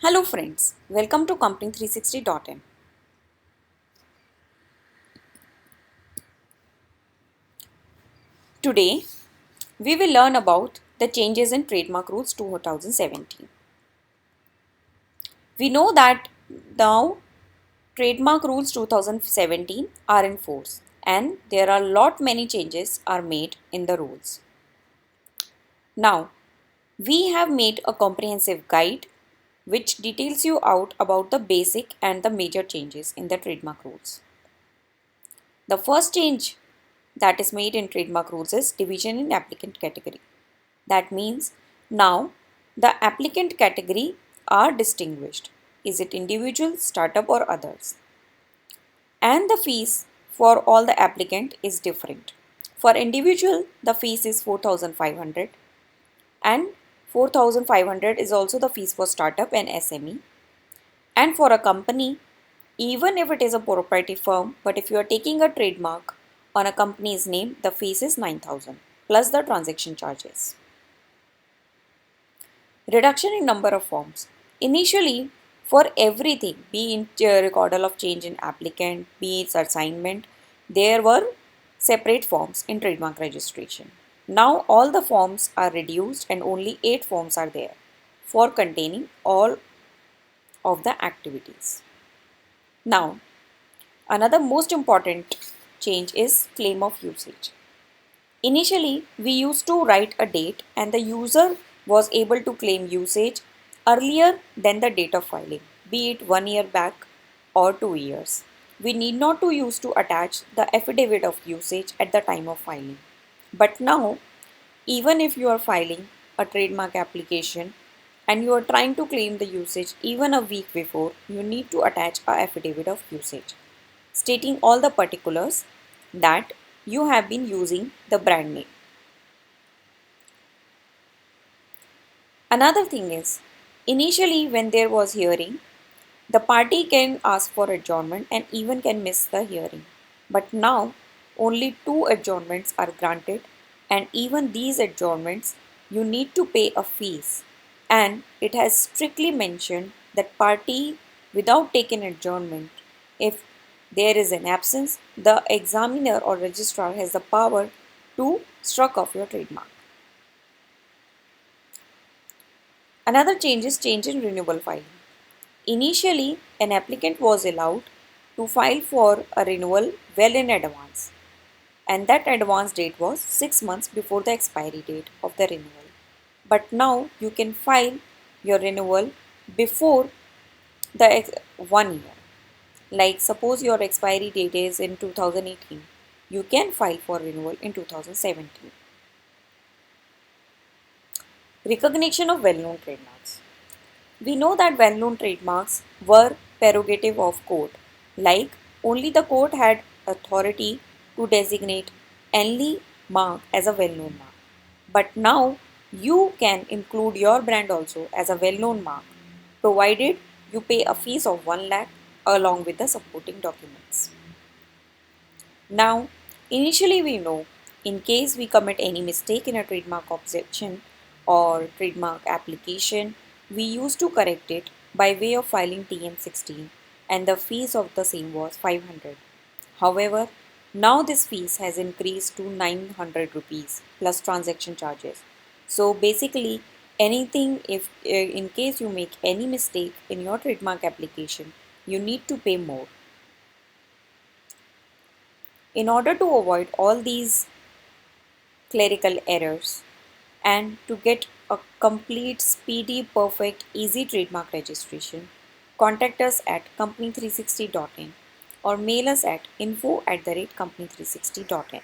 Hello friends, welcome to Company360.in. Today, we will learn about the changes in Trademark Rules 2017. We know that now Trademark Rules 2017 are in force and there are many changes are made in the rules. Now, we have made a comprehensive guide which details you out about the basic and the major changes in the trademark rules. The first change that is made in trademark rules is division in applicant category. That means now the applicant category are distinguished. Is it individual, startup or others? And the fees for all the applicant is different. For individual, the fees is 4,500 and 4,500 is also the fees for startup and SME. And for a company, even if it is a proprietary firm, but if you are taking a trademark on a company's name, the fees is 9,000 plus the transaction charges. Reduction in number of forms. Initially, for everything, be it recordal of change in applicant, be it assignment, there were separate forms in trademark registration. Now all the forms are reduced and only 8 forms are there for containing all of the activities. Now, another most important change is claim of usage. Initially, we used to write a date and the user was able to claim usage earlier than the date of filing, be it 1 year back or 2 years. We need not to use to attach the affidavit of usage at the time of filing. But now, even if you are filing a trademark application and you are trying to claim the usage even a week before, you need to attach a affidavit of usage stating all the particulars that you have been using the brand name. Another thing is, initially when there was hearing, the party can ask for adjournment and even can miss the hearing. But now only 2 adjournments are granted and even these adjournments you need to pay a fees, and it has strictly mentioned that party without taking adjournment, if there is an absence, the examiner or registrar has the power to struck off your trademark. Another change is change in renewable filing. Initially, an applicant was allowed to file for a renewal well in advance, and that advance date was 6 months before the expiry date of the renewal. But now you can file your renewal before the 1 year. Like suppose your expiry date is in 2018, you can file for renewal in 2017. Recognition of well-known trademarks. We know that well-known trademarks were prerogative of court, like only the court had authority to designate any mark as a well-known mark. But now you can include your brand also as a well-known mark, provided you pay a fees of 1 lakh along with the supporting documents. Now, initially we know in case we commit any mistake in a trademark objection or trademark application, we used to correct it by way of filing TM16 and the fees of the same was 500. However, now this fees has increased to 900 rupees plus transaction charges. So basically anything if in case you make any mistake in your trademark application, you need to pay more. In order to avoid all these clerical errors and to get a complete, speedy, perfect, easy trademark registration, contact us at company360.in or mail us at info@company360.in.